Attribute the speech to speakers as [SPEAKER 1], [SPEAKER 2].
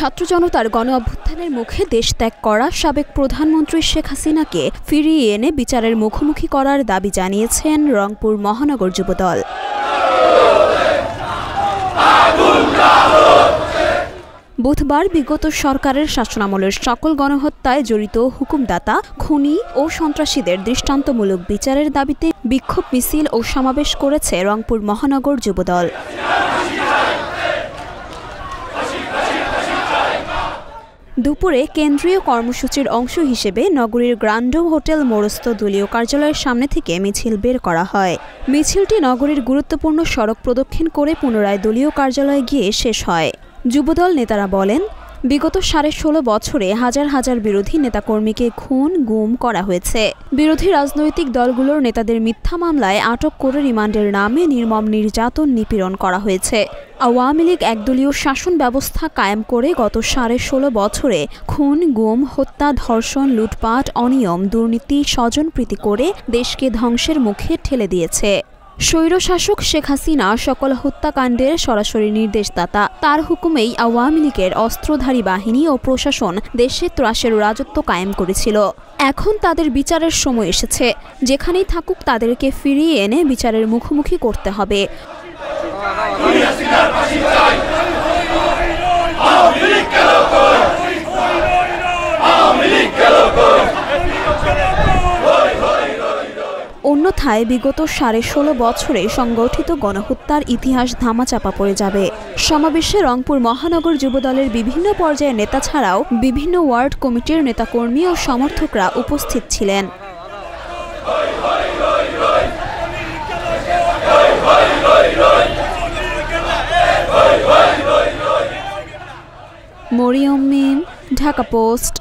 [SPEAKER 1] ছাত্র জনতার গণ অভ্যুত্থানের মুখে দেশ ত্যাগ করা সাবেক প্রধানমন্ত্রী শেখ হাসিনাকে ফিরিয়ে এনে বিচারের মুখোমুখি করার দাবি জানিয়েছেন রংপুর মহানগর যুবদল। বুধবার বিগত সরকারের শাসনামলের সকল গণহত্যায় জড়িত হুকুমদাতা, খুনি ও সন্ত্রাসীদের দৃষ্টান্তমূলক বিচারের দাবিতে বিক্ষোভ মিছিল ও সমাবেশ করেছে রংপুর মহানগর যুবদল। দুপুরে কেন্দ্রীয় কর্মসূচির অংশ হিসেবে নগরীর গ্র্যান্ড হোটেল মোড়স্থ দলীয় কার্যালয়ের সামনে থেকে মিছিল বের করা হয়। মিছিলটি নগরীর গুরুত্বপূর্ণ সড়ক প্রদক্ষিণ করে পুনরায় দলীয় কার্যালয়ে গিয়ে শেষ হয়। যুবদল নেতারা বলেন, বিগত 16.5 বছরে হাজার হাজার বিরোধী নেতাকর্মীকে খুন, গুম করা হয়েছে। বিরোধী রাজনৈতিক দলগুলোর নেতাদের মিথ্যা মামলায় আটক করে রিমান্ডের নামে নির্মম নির্যাতন, নিপীড়ন করা হয়েছে। আওয়ামী লীগ একদলীয় শাসন ব্যবস্থা কায়েম করে গত 16.5 বছরে খুন, গুম, হত্যা, ধর্ষণ, লুটপাট, অনিয়ম, দুর্নীতি, স্বজনপ্রীতি করে দেশকে ধ্বংসের মুখে ঠেলে দিয়েছে। স্বৈরশাসক শেখ হাসিনা সকল হত্যাকাণ্ডের সরাসরি নির্দেশদাতা। তার হুকুমেই আওয়ামী লীগের অস্ত্রধারী বাহিনী ও প্রশাসন দেশে ত্রাসের রাজত্ব কায়েম করেছিল। এখন তাদের বিচারের সময় এসেছে। যেখানেই থাকুক তাদেরকে ফিরিয়ে এনে বিচারের মুখোমুখি করতে হবে। অন্যথায় বিগত 16.5 বছরে সংগঠিত গণহত্যার ইতিহাস ধামাচাপা পড়ে যাবে। সমাবেশে রংপুর মহানগর যুবদলের বিভিন্ন পর্যায়ের নেতা ছাড়াও বিভিন্ন ওয়ার্ড কমিটির নেতাকর্মী ও সমর্থকরা উপস্থিত ছিলেন। মরিয়ম মিম, ঢাকা পোস্ট।